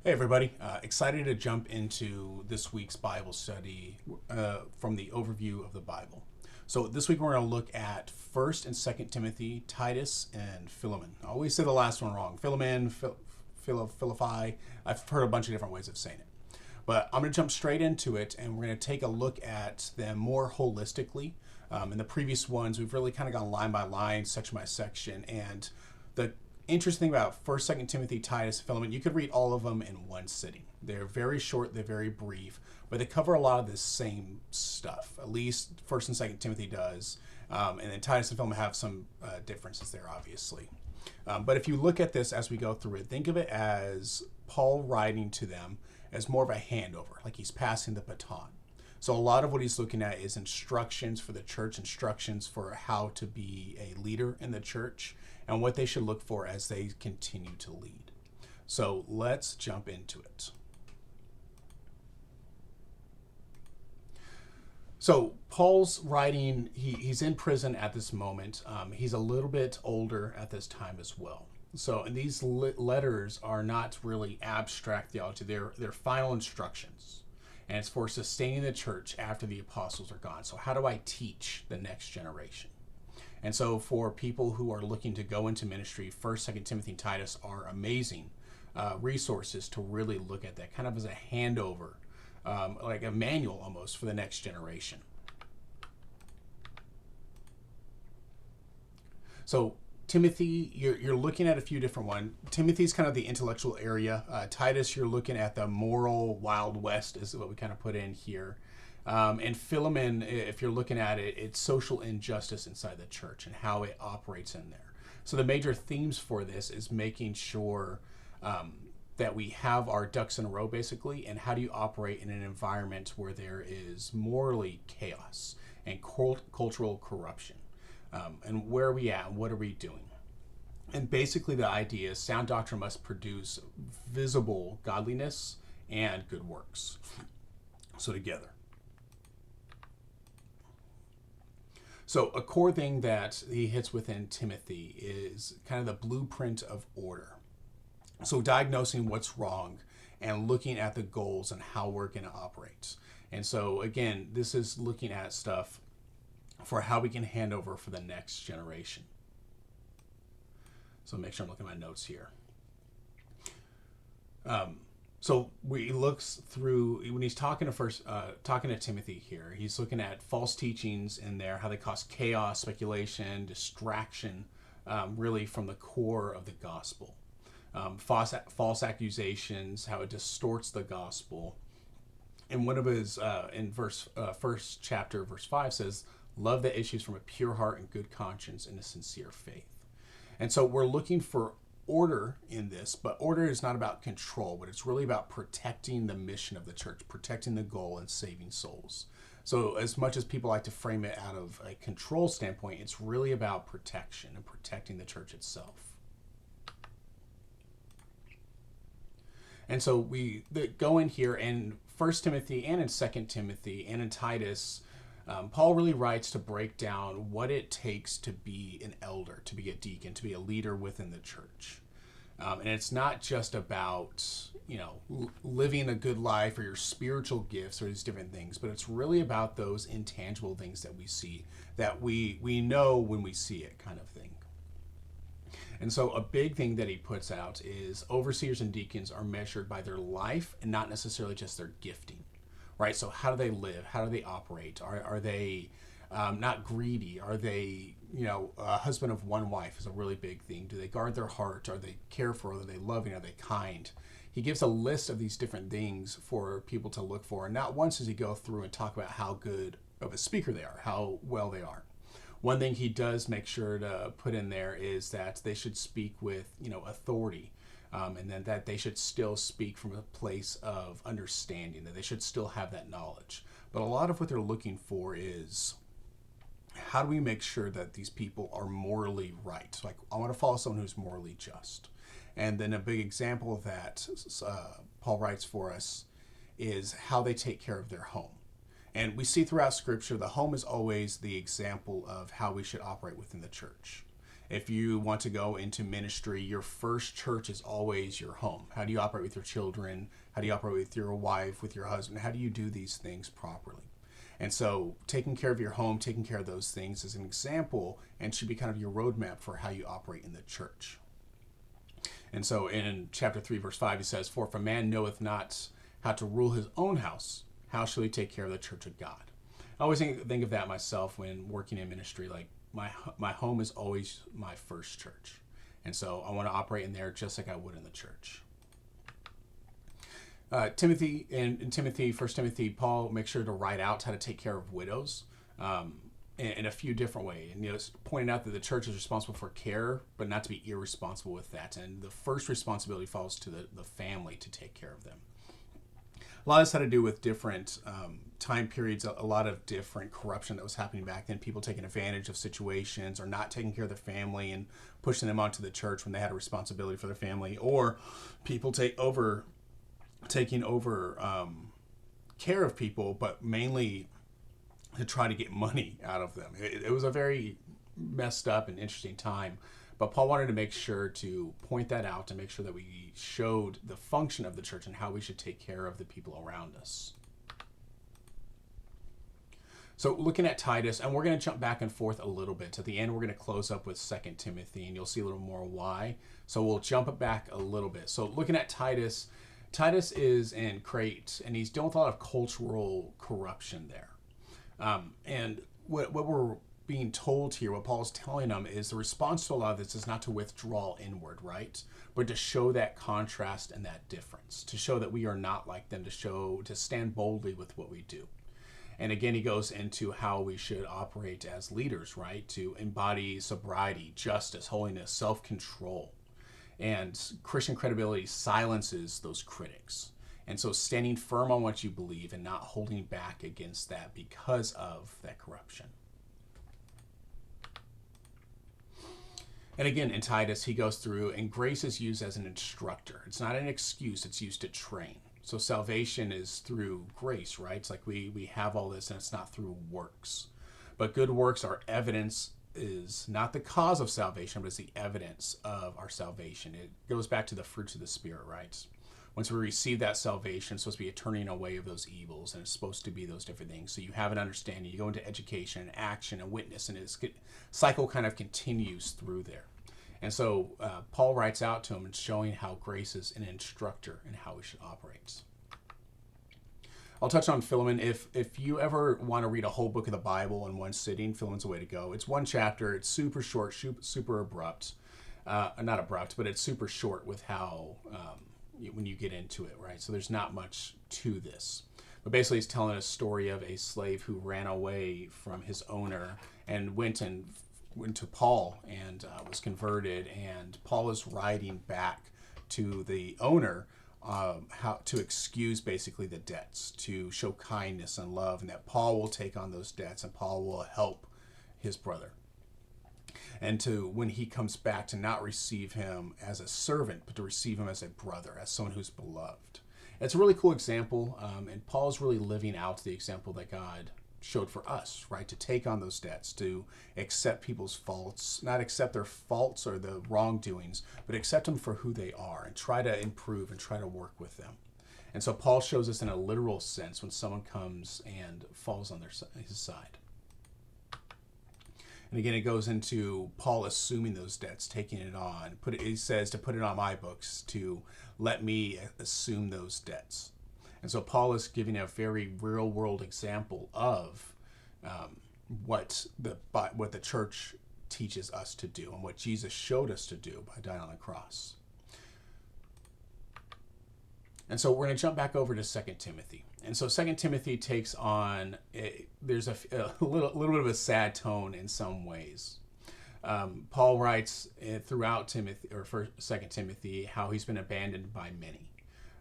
Hey, everybody. Excited to jump into this week's Bible study from the overview of the Bible. So, this week we're going to look at 1st and 2nd Timothy, Titus, and Philemon. I always say the last one wrong. Philemon, Philippi. I've heard a bunch of different ways of saying it. But I'm going to jump straight into it, and we're going to take a look at them more holistically. In the previous ones, we've really kind of gone line by line, section by section, and the interesting thing about 1st, 2nd Timothy, Titus, Philemon, you could read all of them in one sitting. They're very short, they're very brief, but they cover a lot of the same stuff. At least 1st and 2nd Timothy does, and then Titus and Philemon have some differences there, obviously. But if you look at this as we go through it, think of it as Paul writing to them as more of a handover, like he's passing the baton. So a lot of what he's looking at is instructions for the church, instructions for how to be a leader in the church, and what they should look for as they continue to lead. So let's jump into it. So Paul's writing, he's in prison at this moment. He's a little bit older at this time as well. So, and these letters are not really abstract theology. They're final instructions. And it's for sustaining the church after the apostles are gone. So how do I teach the next generation? And so for people who are looking to go into ministry, 1st, 2nd Timothy, and Titus are amazing resources to really look at that, kind of as a handover, like a manual almost for the next generation. So Timothy, you're looking at a few different ones. Timothy's kind of the intellectual area. Titus, you're looking at the moral Wild West is what we kind of put in here. And Philemon, if you're looking at it, it's social injustice inside the church and how it operates in there. So the major themes for this is making sure that we have our ducks in a row, basically, and how do you operate in an environment where there is morally chaos and cultural corruption. And where are we at and what are we doing? And basically the idea is sound doctrine must produce visible godliness and good works. So together. So a core thing that he hits within Timothy is kind of the blueprint of order. So diagnosing what's wrong and looking at the goals and how we're going to operate. And so again, this is looking at stuff for how we can hand over for the next generation. So make sure I'm looking at my notes here. So he looks through when he's talking to Timothy here. He's looking at false teachings in there, how they cause chaos, speculation, distraction, really from the core of the gospel. False accusations, how it distorts the gospel. And one of his in first chapter, verse 5 says, "Love that issues from a pure heart and good conscience and a sincere faith." And so we're looking for order in this, but order is not about control, but it's really about protecting the mission of the church, protecting the goal and saving souls. So as much as people like to frame it out of a control standpoint, it's really about protection and protecting the church itself. And so we go in here in 1 Timothy and in 2 Timothy and in Titus, Paul really writes to break down what it takes to be an elder, to be a deacon, to be a leader within the church. And it's not just about, living a good life or your spiritual gifts or these different things, but it's really about those intangible things that we see, that we know when we see it kind of thing. And so a big thing that he puts out is overseers and deacons are measured by their life and not necessarily just their gifting. Right, so how do they live? How do they operate? Are they not greedy? Are they, a husband of one wife is a really big thing. Do they guard their heart? Are they careful? Are they loving? Are they kind? He gives a list of these different things for people to look for. And not once does he go through and talk about how good of a speaker they are, how well they are. One thing he does make sure to put in there is that they should speak with, authority. And then that they should still speak from a place of understanding, that they should still have that knowledge. But a lot of what they're looking for is, how do we make sure that these people are morally right? Like, I want to follow someone who's morally just. And then a big example of that, Paul writes for us, is how they take care of their home. And we see throughout Scripture, the home is always the example of how we should operate within the church. If you want to go into ministry, your first church is always your home. How do you operate with your children? How do you operate with your wife, with your husband? How do you do these things properly? And so taking care of your home, taking care of those things is an example and should be kind of your roadmap for how you operate in the church. And so in chapter 3, verse 5, he says, "For if a man knoweth not how to rule his own house, how shall he take care of the church of God?" I always think of that myself when working in ministry. Like my home is always my first church. And so I want to operate in there just like I would in the church. Timothy, in Timothy, 1 Timothy, Paul makes sure to write out how to take care of widows in a few different ways. And pointing out that the church is responsible for care, but not to be irresponsible with that. And the first responsibility falls to the family to take care of them. A lot of this had to do with different time periods, a lot of different corruption that was happening back then, people taking advantage of situations or not taking care of their family and pushing them onto the church when they had a responsibility for their family, or people taking over care of people, but mainly to try to get money out of them. It was a very messed up and interesting time, but Paul wanted to make sure to point that out to make sure that we showed the function of the church and how we should take care of the people around us. So looking at Titus, and we're going to jump back and forth a little bit. At the end, we're going to close up with 2 Timothy, and you'll see a little more why. So we'll jump it back a little bit. So looking at Titus is in Crete, and he's dealing with a lot of cultural corruption there. And what we're being told here, what Paul's telling them, is the response to a lot of this is not to withdraw inward, right? But to show that contrast and that difference, to show that we are not like them, to stand boldly with what we do. And again, he goes into how we should operate as leaders, right? To embody sobriety, justice, holiness, self-control. And Christian credibility silences those critics. And so standing firm on what you believe and not holding back against that because of that corruption. And again, in Titus, he goes through, and grace is used as an instructor. It's not an excuse, it's used to train. So salvation is through grace, right? It's like we have all this, and it's not through works. But good works are evidence, is not the cause of salvation, but it's the evidence of our salvation. It goes back to the fruits of the Spirit, right? Once we receive that salvation, it's supposed to be a turning away of those evils, and it's supposed to be those different things. So you have an understanding, you go into education and action and witness, and this cycle kind of continues through there. And so Paul writes out to him and showing how grace is an instructor and how we should operate. I'll touch on Philemon. If you ever want to read a whole book of the Bible in one sitting, Philemon's the way to go. It's one chapter. It's super short, super abrupt. Not abrupt, but it's super short with how when you get into it, right? So there's not much to this. But basically he's telling a story of a slave who ran away from his owner and went to Paul and was converted. And Paul is writing back to the owner how to excuse basically the debts, to show kindness and love, and that Paul will take on those debts and Paul will help his brother. And to, when he comes back, to not receive him as a servant, but to receive him as a brother, as someone who's beloved. It's a really cool example, and Paul's really living out the example that God showed for us, right? To take on those debts, to accept people's faults, not accept their faults or the wrongdoings, but accept them for who they are and try to improve and try to work with them. And so Paul shows us in a literal sense when someone comes and falls on his side. And again, it goes into Paul assuming those debts, taking it on. He says to put it on my books, to let me assume those debts. And so Paul is giving a very real world example of what the church teaches us to do and what Jesus showed us to do by dying on the cross. And so we're going to jump back over to 2 Timothy. And so 2 Timothy takes on, there's a little bit of a sad tone in some ways. Paul writes throughout Timothy, or 2 Timothy, how he's been abandoned by many.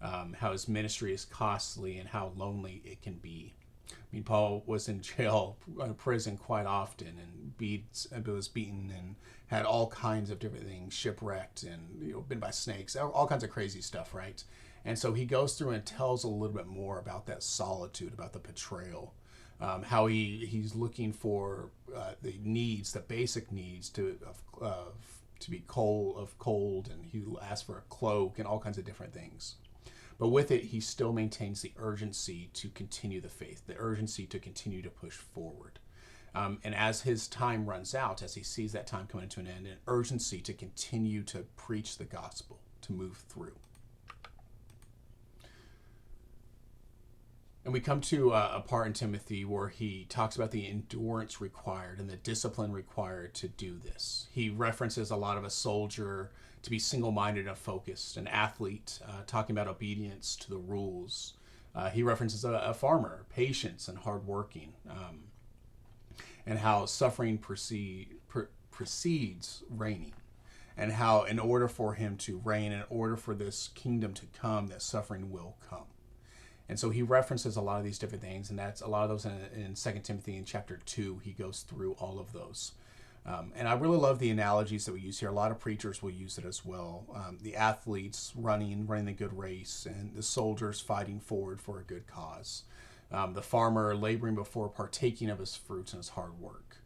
How his ministry is costly and how lonely it can be. I mean, Paul was in jail, prison quite often, and was beaten and had all kinds of different things, shipwrecked and bitten by snakes, all kinds of crazy stuff, right? And so he goes through and tells a little bit more about that solitude, about the betrayal, how he's looking for the needs, the basic needs to be cold, and he asks for a cloak and all kinds of different things. But with it, he still maintains the urgency to continue the faith, the urgency to continue to push forward. And as his time runs out, as he sees that time coming to an end, an urgency to continue to preach the gospel, to move through. And we come to a part in Timothy where he talks about the endurance required and the discipline required to do this. He references a lot of a soldier to be single-minded and focused, an athlete talking about obedience to the rules. He references a farmer, patience and hardworking, and how suffering precedes reigning, and how in order for him to reign, in order for this kingdom to come, that suffering will come. And so he references a lot of these different things, and that's a lot of those in 2 Timothy in chapter 2. He goes through all of those. And I really love the analogies that we use here. A lot of preachers will use it as well. The athletes running the good race, and the soldiers fighting forward for a good cause. The farmer laboring before partaking of his fruits and his hard work.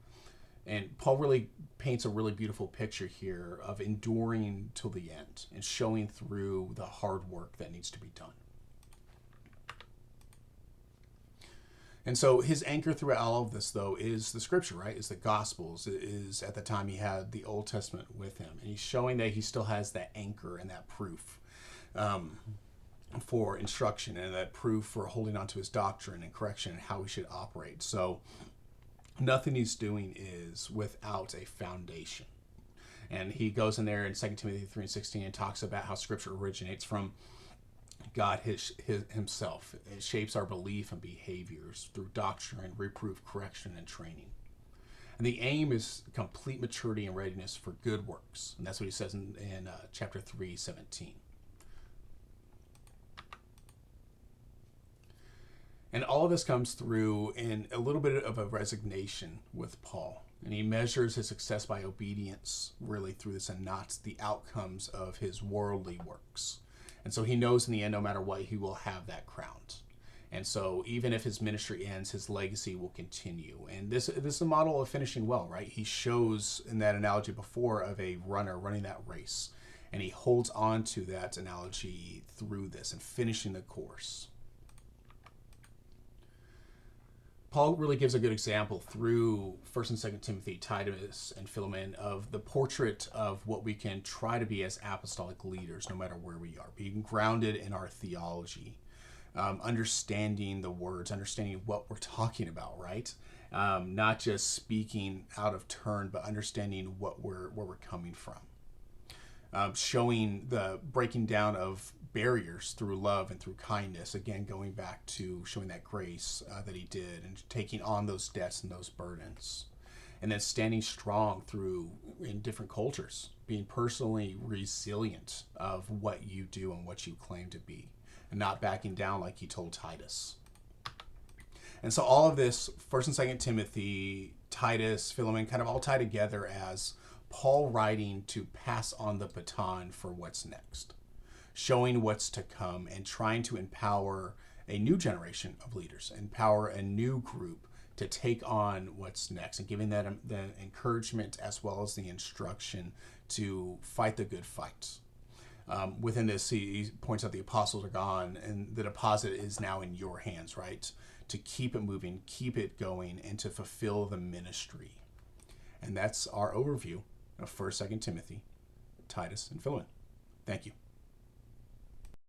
And Paul really paints a really beautiful picture here of enduring till the end and showing through the hard work that needs to be done. And so his anchor throughout all of this, though, is the scripture, right? Is the Gospels. It is at the time he had the Old Testament with him. And he's showing that he still has that anchor and that proof for instruction, and that proof for holding on to his doctrine and correction and how we should operate. So nothing he's doing is without a foundation. And he goes in there in 2 Timothy 3:16 and talks about how scripture originates from God himself. It shapes our belief and behaviors through doctrine, reproof, correction, and training. And the aim is complete maturity and readiness for good works. And that's what he says in chapter 3:17. And all of this comes through in a little bit of a resignation with Paul. And he measures his success by obedience, really, through this, and not the outcomes of his worldly works. And so he knows in the end, no matter what, he will have that crowned. And so even if his ministry ends, his legacy will continue. And this is a model of finishing well, right? He shows in that analogy before of a runner running that race. And he holds on to that analogy through this and finishing the course. Paul really gives a good example through 1 and 2 Timothy, Titus, and Philemon of the portrait of what we can try to be as apostolic leaders, no matter where we are. Being grounded in our theology, understanding the words, understanding what we're talking about, right? Not just speaking out of turn, but understanding where we're coming from. Showing the breaking down of barriers through love and through kindness. Again, going back to showing that grace that he did and taking on those debts and those burdens. And then standing strong through in different cultures, being personally resilient of what you do and what you claim to be, and not backing down like he told Titus. And so all of this, 1 and 2 Timothy, Titus, Philemon, kind of all tie together as Paul writing to pass on the baton for what's next, showing what's to come, and trying to empower a new generation of leaders, empower a new group to take on what's next, and giving them the encouragement as well as the instruction to fight the good fight. Within this, he points out the apostles are gone, and the deposit is now in your hands, right? To keep it moving, keep it going, and to fulfill the ministry. And that's our overview of 1, 2 Timothy, Titus, and Philemon. Thank you.